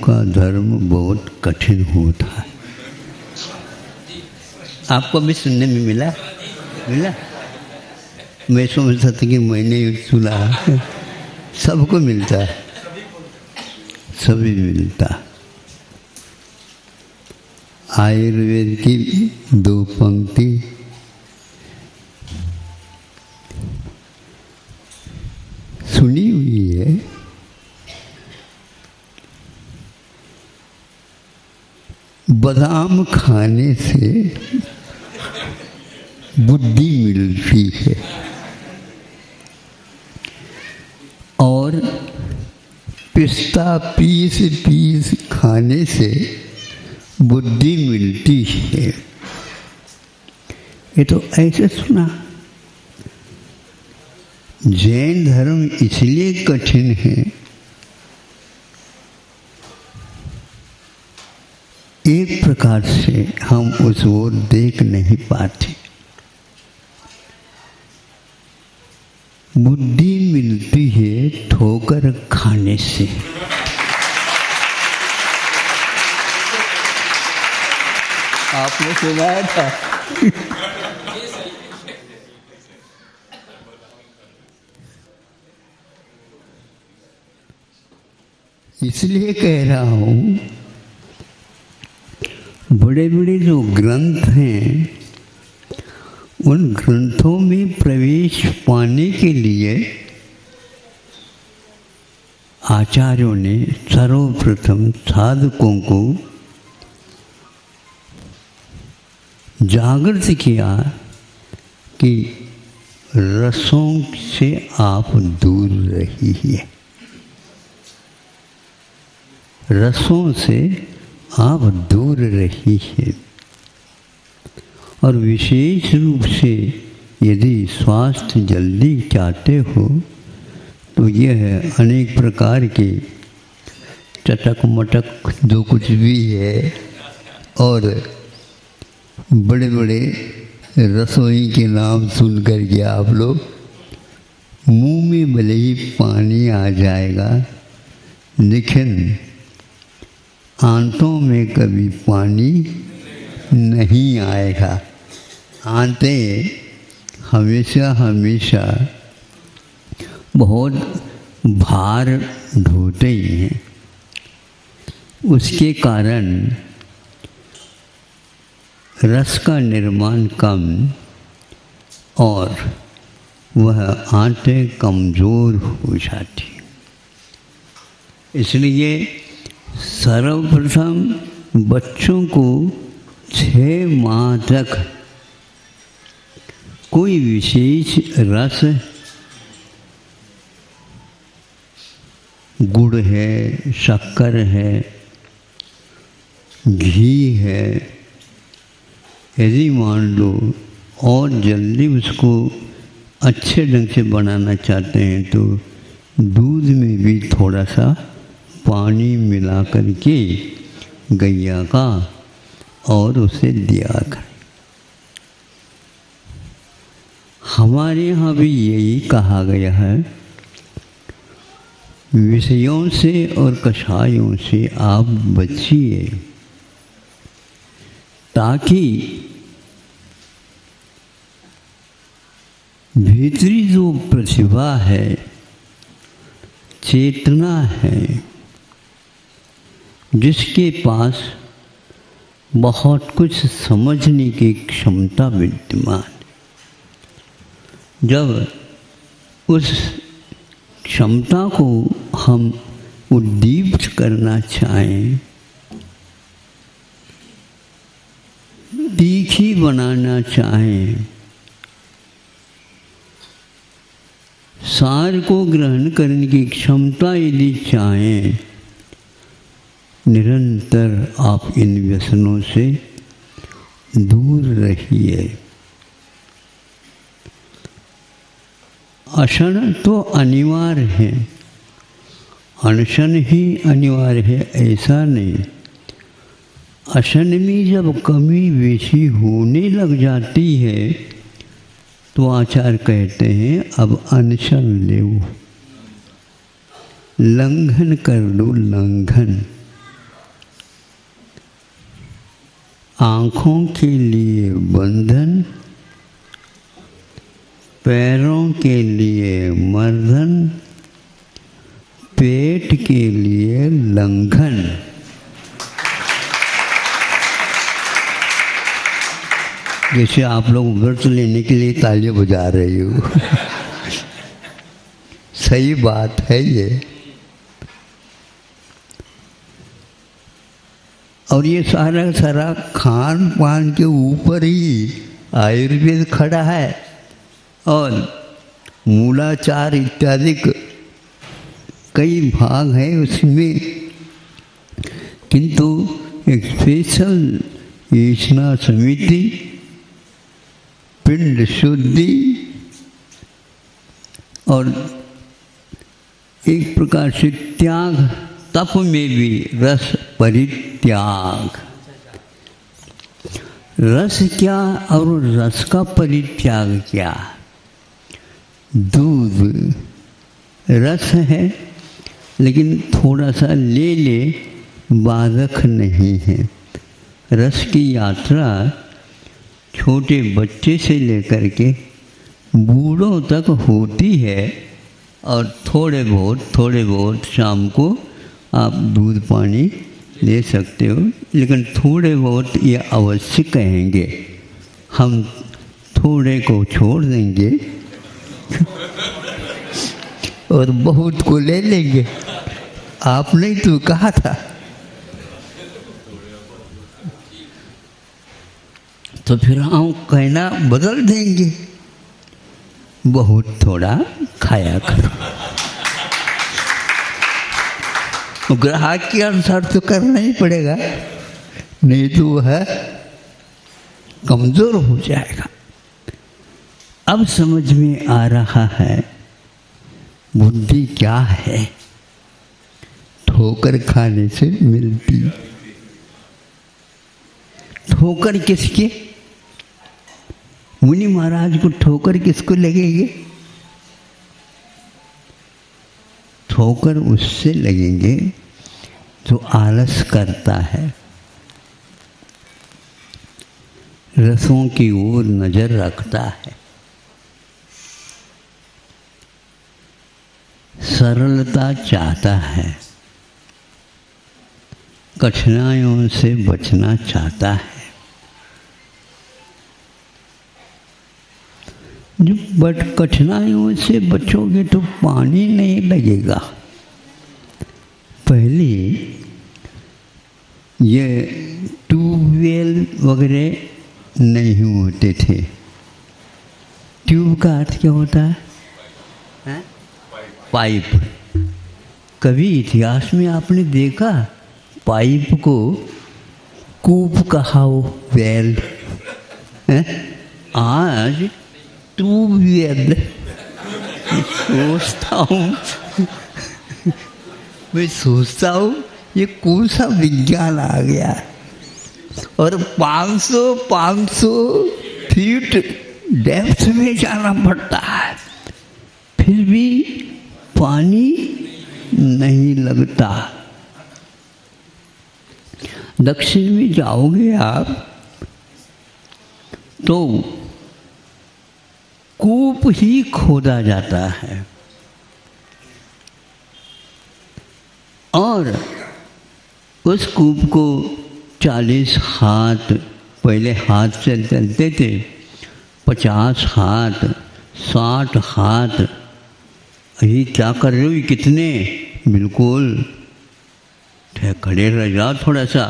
का धर्म बहुत कठिन होता है। आपको भी सुनने में मिला? मैं समझता था कि मैंने सुना, सबको मिलता है, सभी मिलता। आयुर्वेद की 2 पंक्ति सुनी हुई है। बादाम खाने से बुद्धि मिलती है और पिस्ता पीस खाने से बुद्धि मिलती है। ये तो ऐसे सुना। जैन धर्म इसलिए कठिन है, एक प्रकार से हम उस ओर देख नहीं पाते। बुद्धि मिलती है ठोकर खाने से। आपने सुनाया था। इसलिए कह रहा हूँ, बड़े बड़े जो ग्रंथ हैं, उन ग्रंथों में प्रवेश पाने के लिए आचार्यों ने सर्वप्रथम साधकों को जागृत किया कि रसों से आप दूर रहिए, रसों से आप दूर रहिए। और विशेष रूप से यदि स्वास्थ्य जल्दी चाहते हो तो यह अनेक प्रकार के चटक मटक जो कुछ भी है और बड़े बड़े रसोई के नाम सुन कर के आप लोग मुंह में भले ही पानी आ जाएगा, लेकिन आंतों में कभी पानी नहीं आएगा। आंते हमेशा हमेशा बहुत भार ढोते ही हैं। उसके कारण रस का निर्माण कम और वह आंतें कमज़ोर हो जाती। इसलिए सर्वप्रथम बच्चों को 6 माह तक कोई विशेष रस, गुड़ है, शक्कर है, घी है, यदि मान लो और जल्दी उसको अच्छे ढंग से बनाना चाहते हैं तो दूध में भी थोड़ा सा पानी मिला करके गैया का और उसे दिया करें। हमारे यहाँ भी यही कहा गया है, विषयों से और कषायों से आप बचिए ताकि भीतरी जो प्रतिभा है, चेतना है, जिसके पास बहुत कुछ समझने की क्षमता विद्यमान, जब उस क्षमता को हम उद्दीप्त करना चाहें, तीखी बनाना चाहें, सार को ग्रहण करने की क्षमता यदि चाहें, निरंतर आप इन व्यसनों से दूर रहिए। अशन तो अनिवार्य है, अनशन ही अनिवार्य है ऐसा नहीं। अशन में जब कमी बेशी होने लग जाती है तो आचार्य कहते हैं अब अनशन ले, लंघन कर लो, लंघन। आँखों के लिए बंधन, पैरों के लिए मर्दन, पेट के लिए लंघन। जैसे आप लोग व्रत लेने के लिए तालियां बजा रहे हो। सही बात है ये। और ये सारा सारा खान पान के ऊपर ही आयुर्वेद खड़ा है और मूलाचार इत्यादि कई भाग हैं उसमें, किंतु एक स्पेशल ईष्णा समिति, पिंड शुद्धि और एक प्रकार से त्याग, तप में भी रस परित्याग। रस क्या और रस का परित्याग क्या? दूध रस है लेकिन थोड़ा सा ले ले बाधक नहीं है। रस की यात्रा छोटे बच्चे से लेकर के बूढ़ों तक होती है और थोड़े बहुत शाम को आप दूध पानी ले सकते हो, लेकिन थोड़े बहुत ये अवश्य कहेंगे। हम थोड़े को छोड़ देंगे और बहुत को ले लेंगे। आपने तो कहा था। तो फिर हम कहना बदल देंगे, बहुत थोड़ा खाया करो। ग्राहक के अनुसार तो करना ही पड़ेगा, नहीं तो वह कमज़ोर हो जाएगा। अब समझ में आ रहा है बुद्धि क्या है, ठोकर खाने से मिलती। ठोकर किसके? मुनि महाराज को ठोकर किसको लगेंगे? ठोकर उससे लगेंगे जो आलस करता है, रसों की ओर नजर रखता है, सरलता चाहता है, कठिनाइयों से बचना चाहता है। बट कठिनाइयों से बचोगे तो पानी नहीं लगेगा। पहले ये ट्यूबवेल वगैरह नहीं होते थे। ट्यूब का अर्थ क्या होता है? पाइप। कभी इतिहास में आपने देखा पाइप को कूप कहा हो, वेल है? आज ट्यूबवेल। मैं सोचता हूँ ये कौन सा विज्ञान आ गया है। और 500 फीट डेप्थ में जाना पड़ता है, फिर भी पानी नहीं लगता। दक्षिण में जाओगे आप तो कूप ही खोदा जाता है और उस कूप को 40 हाथ, पहले हाथ से चलते थे, 50 हाथ, 60 हाथ। अभी क्या कर रहे हो? कितने? बिल्कुल खड़े रह जाओ, थोड़ा सा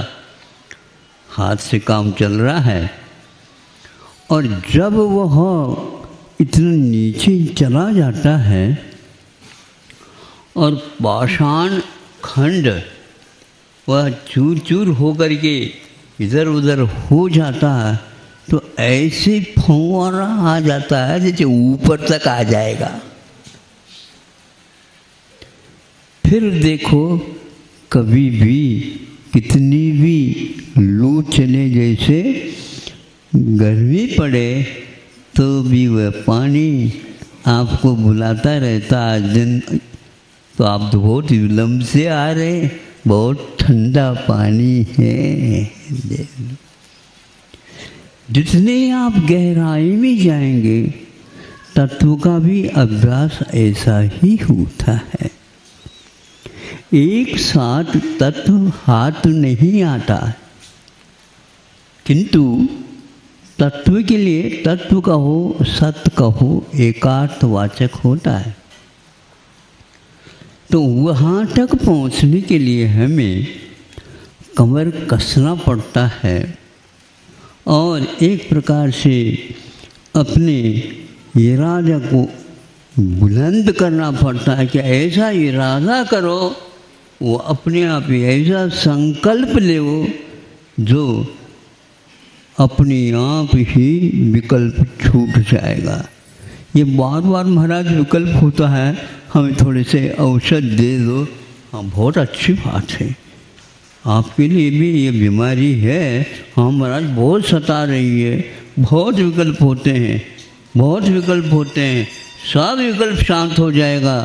हाथ से काम चल रहा है। और जब वह इतना नीचे चला जाता है और पाषाण खंड वह चूर चूर होकर के इधर उधर हो जाता है, तो ऐसे फव्वारा आ जाता है जैसे ऊपर तक आ जाएगा। फिर देखो कभी भी कितनी भी लू चले, जैसे गर्मी पड़े तो भी वह पानी आपको बुलाता रहता है। दिन तो आप तो बहुत विलम्ब से आ रहे, बहुत ठंडा पानी है। जितने आप गहराई में जाएंगे तत्व का भी अभ्यास ऐसा ही होता है। एक साथ तत्व हाथ नहीं आता, किंतु तत्व के लिए तत्व कहो सत्य कहो एकार्थवाचक होता है। तो वहाँ तक पहुँचने के लिए हमें कमर कसना पड़ता है और एक प्रकार से अपने इरादा को बुलंद करना पड़ता है कि ऐसा इरादा करो, वो अपने आप ही ऐसा संकल्प ले जो अपने आप ही विकल्प छूट जाएगा। ये बार बार महाराज विकल्प होता है, हमें थोड़े से औषध दे दो। हाँ, बहुत अच्छी बात है, आपके लिए भी ये बीमारी है। हाँ महाराज, बहुत सता रही है, बहुत विकल्प होते हैं, बहुत विकल्प होते हैं, सब विकल्प शांत हो जाएगा।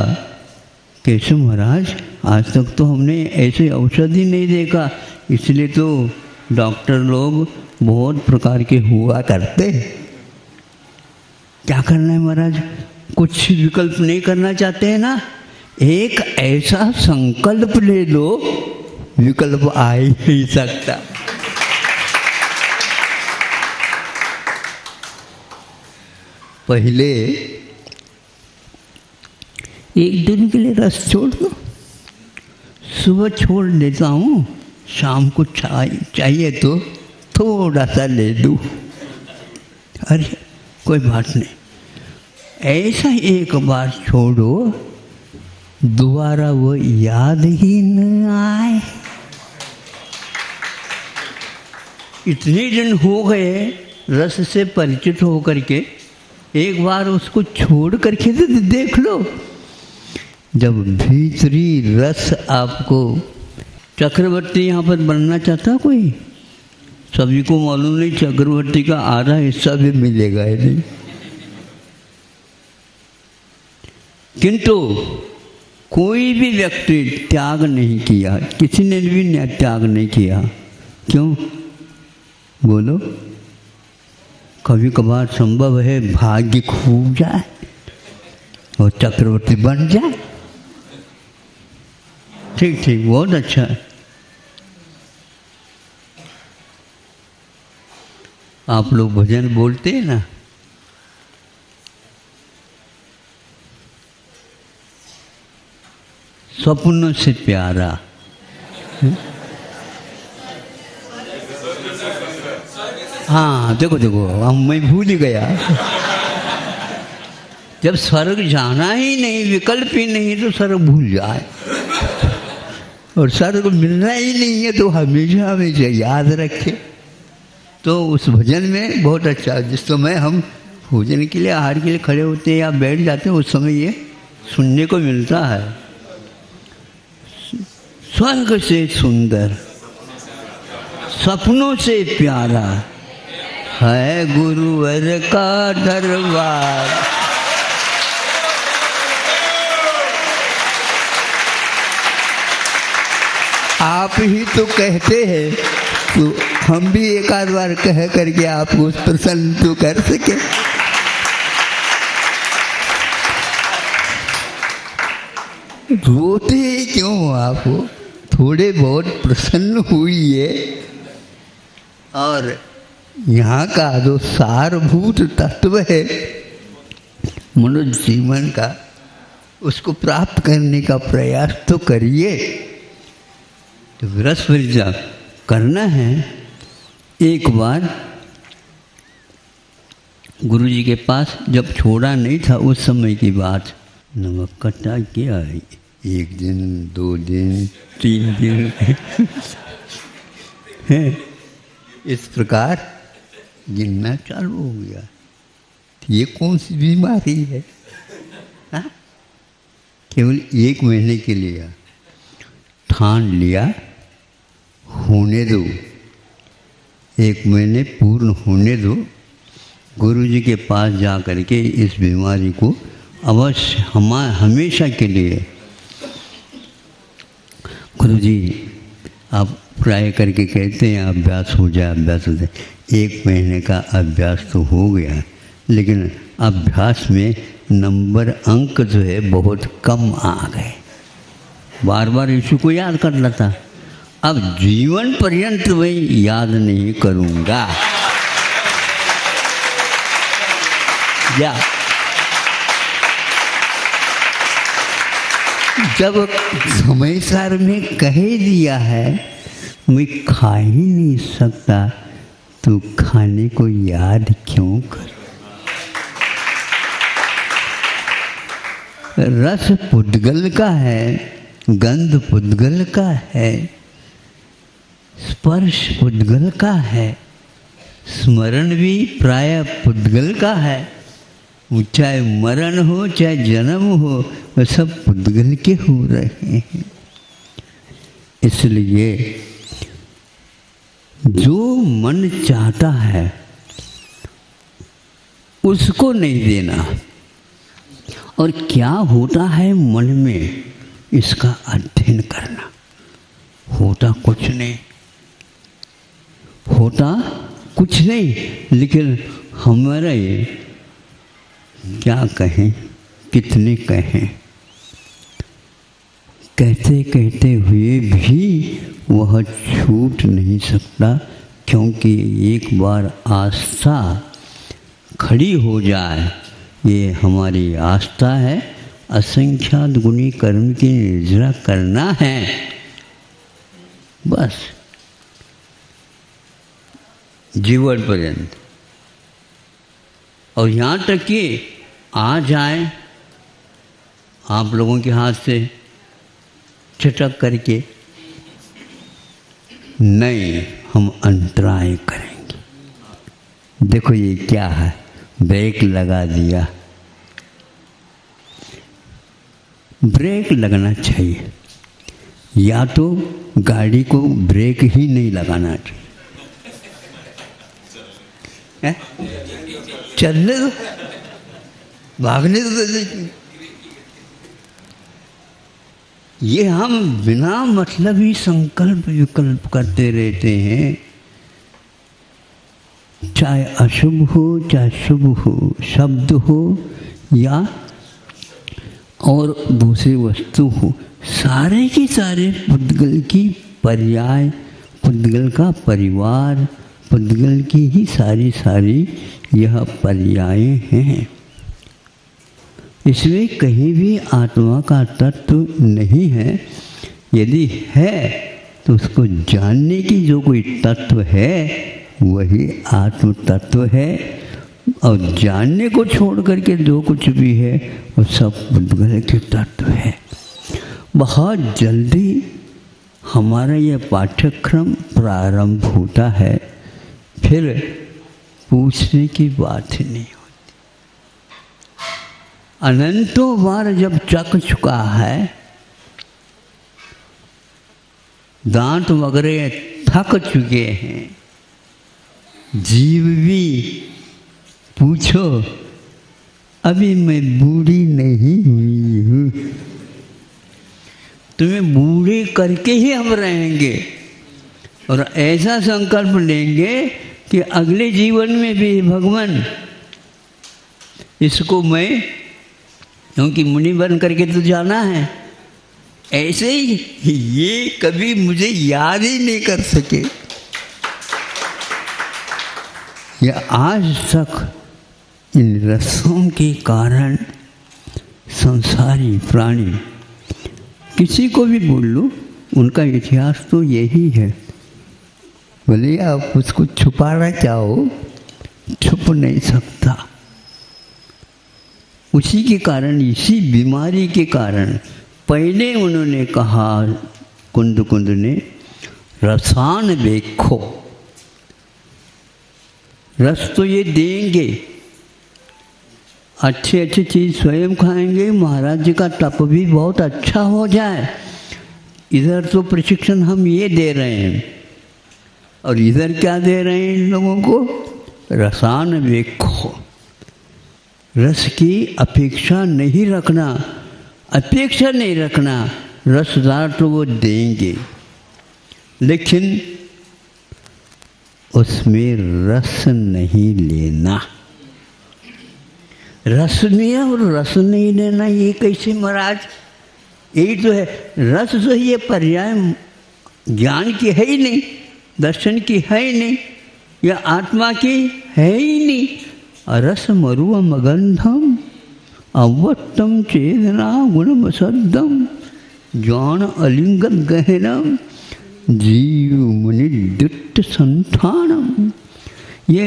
कैसे महाराज, आज तक तो हमने ऐसे औषध ही नहीं देखा, इसलिए तो डॉक्टर लोग बहुत प्रकार के हुआ करते। क्या करना है महाराज, कुछ विकल्प नहीं करना चाहते हैं ना, एक ऐसा संकल्प ले लो, विकल्प आ ही नहीं सकता। पहले एक दिन के लिए रस छोड़ दो, सुबह छोड़ देता हूँ, शाम को चाहिए तो थोड़ा सा ले दूँ, अरे कोई बात नहीं। ऐसा एक बार छोड़ो, दोबारा वो याद ही न आए। इतने दिन हो गए रस से परिचित होकर के, एक बार उसको छोड़ करके तो देख लो। जब भीतरी रस आपको, चक्रवर्ती यहाँ पर बनना चाहता कोई, सभी को मालूम नहीं चक्रवर्ती का आधा हिस्सा भी मिलेगा ही नहीं, किंतु कोई भी व्यक्ति त्याग नहीं किया, किसी ने भी त्याग नहीं किया। क्यों बोलो? कभी कभार संभव है भाग्य खूब जाए और चक्रवर्ती बन जाए। ठीक ठीक, बहुत अच्छा है। आप लोग भजन बोलते हैं ना, स्वप्नों से प्यारा, हाँ देखो देखो, मैं भूल गया। जब स्वर्ग जाना ही नहीं, विकल्प ही नहीं, तो स्वर्ग भूल जाए, और स्वर्ग मिलना ही नहीं है तो हमेशा हमेशा याद रखे। तो उस भजन में बहुत अच्छा, जिस समय हम भोजन के लिए आहार के लिए खड़े होते हैं या बैठ जाते हैं, उस समय ये सुनने को मिलता है। स्वर्ग से सुंदर, सपनों से प्यारा है गुरुवर का दरबार। आप ही तो कहते हैं, तो हम भी एक आध बार कह करके आपको प्रसन्न तो कर सके। रोते क्यों आप? थोड़े बहुत प्रसन्न हुई, और यहाँ का जो सारभूत तत्व है मनुष्य जीवन का, उसको प्राप्त करने का प्रयास तो करिए। तो रस वर्जा करना है। एक बार गुरुजी के पास जब छोड़ा नहीं था, उस समय की बात, नमक कट्टा किया, 1 दिन 2 दिन 3 दिन है, इस प्रकार गिनना चालू हो गया। ये कौन सी बीमारी है? हा? केवल 1 महीने के लिए ठान लिया, होने दो, 1 महीने पूर्ण होने दो। गुरुजी के पास जा कर के इस बीमारी को अवश्य हमेशा के लिए, गुरुजी आप प्राय करके कहते हैं अभ्यास हो जाए, अभ्यास हो जाए, 1 महीने का अभ्यास तो हो गया, लेकिन अभ्यास में नंबर अंक जो है बहुत कम आ गए। बार बार यीशु को याद कर लेता, अब जीवन पर्यंत मैं याद नहीं करूँगा। या जब समय सार में कह दिया है मैं खा ही नहीं सकता, तो खाने को याद क्यों कर। रस पुद्गल का है, गंध पुद्गल का है, स्पर्श पुद्गल का है, स्मरण भी प्राय पुद्गल का है। चाहे मरण हो चाहे जन्म हो, वह सब पुद्गल के हो रहे हैं। इसलिए जो मन चाहता है उसको नहीं देना, और क्या होता है मन में इसका अध्ययन करना। होता कुछ नहीं, होता कुछ नहीं, लेकिन हमारा ये क्या कहें, कितने कहें, कहते कहते हुए भी वह छूट नहीं सकता, क्योंकि एक बार आस्था खड़ी हो जाए, ये हमारी आस्था है। असंख्यात गुणी कर्म की निर्जरा करना है, बस जीवन पर्यंत। और यहाँ तक कि आ जाए आप लोगों के हाथ से चटक करके, नहीं, हम अंतराय करेंगे। देखो ये क्या है, ब्रेक लगा दिया। ब्रेक लगना चाहिए, या तो गाड़ी को ब्रेक ही नहीं लगाना चाहिए। चलने दो, भागने दो। ये हम बिना मतलब ही संकल्प विकल्प करते रहते हैं, चाहे अशुभ हो चाहे शुभ हो, शब्द हो या और दूसरी वस्तु हो, सारे के सारे पुद्गल की पर्याय, पुद्गल का परिवार, पुद्गल की ही सारी सारी यह पर्याय हैं। इसमें कहीं भी आत्मा का तत्व नहीं है। यदि है तो उसको जानने की जो कोई तत्व है वही आत्म तत्व है, और जानने को छोड़ करके जो कुछ भी है वो सब पुद्गल के तत्व है। बहुत जल्दी हमारा यह पाठ्यक्रम प्रारंभ होता है, फिर पूछने की बात ही नहीं होती। अनंतों बार जब चक चुका है, दांत वगैरह थक चुके हैं, जीव भी पूछो अभी मैं बूढ़ी नहीं हुई हूँ, तुम्हें बूढ़े करके ही हम रहेंगे। और ऐसा संकल्प लेंगे कि अगले जीवन में भी भगवान इसको मैं, क्योंकि मुनि बन करके तो जाना है, ऐसे ही ये कभी मुझे याद ही नहीं कर सके। या आज तक इन रसों के कारण संसारी प्राणी, किसी को भी बोल लो, उनका इतिहास तो यही है। बोले आप उसको छुपाना चाहो, छुप नहीं सकता। उसी के कारण, इसी बीमारी के कारण पहले उन्होंने कहा, कुंद ने, रसान देखो, रस तो ये देंगे, अच्छी अच्छी चीज़ स्वयं खाएंगे, महाराज जी का तप भी बहुत अच्छा हो जाए। इधर तो प्रशिक्षण हम ये दे रहे हैं, और इधर क्या दे रहे हैं इन लोगों को, रसान देखो। रस की अपेक्षा नहीं रखना, अपेक्षा नहीं रखना, रसदार तो वो देंगे, लेकिन उसमें रस नहीं लेना। रस लिया और रस नहीं लेना, ये कैसे महाराज? यही तो है, रस जो है ये पर्याय ज्ञान की है ही नहीं, दर्शन की है ही नहीं, या आत्मा की है ही नहीं। रस मरुवम गंधम अवट्टम चेतना गुणम सद्दम ज्ञान अलिंगत गहनम जीव मुनि दुट्ट संठानम। ये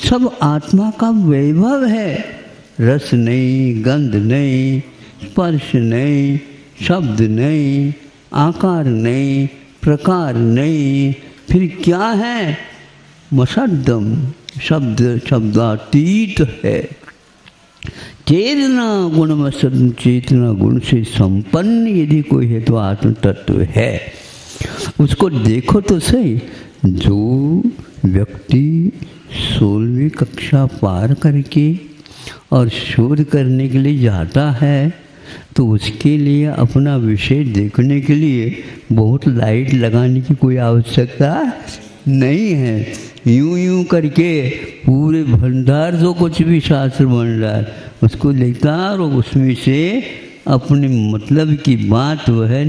सब आत्मा का वैभव है। रस नहीं, गंध नहीं, स्पर्श नहीं, शब्द नहीं, आकार नहीं, प्रकार नहीं, फिर क्या है? मसद्दम, शब्द शब्दातीत है। चेतना गुण मसद्दम, चेतना गुण से संपन्न यदि कोई है तो आत्म तत्व है। उसको देखो तो सही, जो व्यक्ति 16वीं कक्षा पार करके और शोध करने के लिए जाता है तो उसके लिए अपना विषय देखने के लिए बहुत लाइट लगाने की कोई आवश्यकता नहीं है। यूं यूं करके पूरे भंडार जो कुछ भी शास्त्र बन रहा है उसको देखता और उसमें से अपने मतलब की बात वह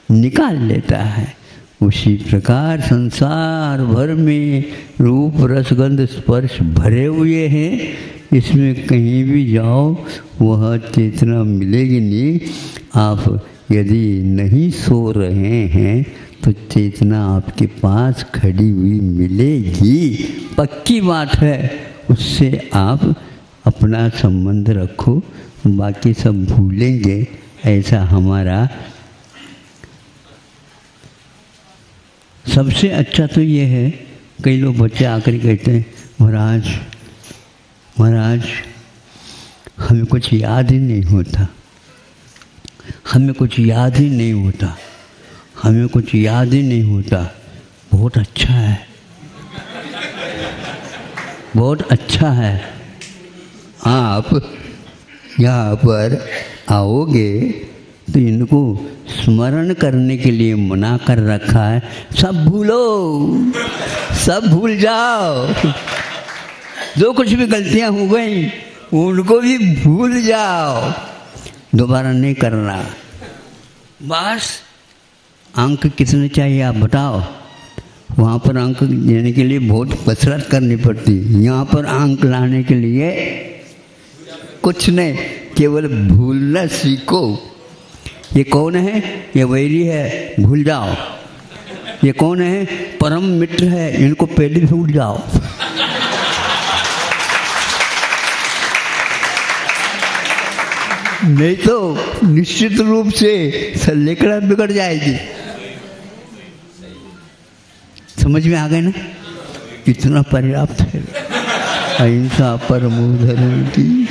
निकाल लेता है। उसी प्रकार संसार भर में रूप रसगंध स्पर्श भरे हुए हैं, इसमें कहीं भी जाओ वह चेतना मिलेगी नहीं। आप यदि नहीं सो रहे हैं तो चेतना आपके पास खड़ी हुई मिलेगी, पक्की बात है। उससे आप अपना संबंध रखो, बाकी सब भूलेंगे। ऐसा हमारा सबसे अच्छा तो ये है, कई लोग बच्चे आकर कहते हैं महाराज महाराज हमें कुछ याद ही नहीं होता, हमें कुछ याद ही नहीं होता, हमें कुछ याद ही नहीं होता। बहुत अच्छा है, बहुत अच्छा है। आप यहाँ पर आओगे तो इनको स्मरण करने के लिए मना कर रखा है। सब भूलो, सब भूल जाओ, जो कुछ भी गलतियाँ हो गई उनको भी भूल जाओ, दोबारा नहीं करना। बस अंक कितने चाहिए आप बताओ। वहाँ पर अंक देने के लिए बहुत कसरत करनी पड़ती, यहाँ पर अंक लाने के लिए कुछ नहीं, केवल भूलना सीखो। ये कौन है? ये वैरी है, भूल जाओ। ये कौन है? परम मित्र है, इनको पहले भूल जाओ। नहीं तो निश्चित रूप से संलेखना बिगड़ जाएगी। समझ में आ गए ना? इतना पर्याप्त है। अहिंसा परमो धर्म की।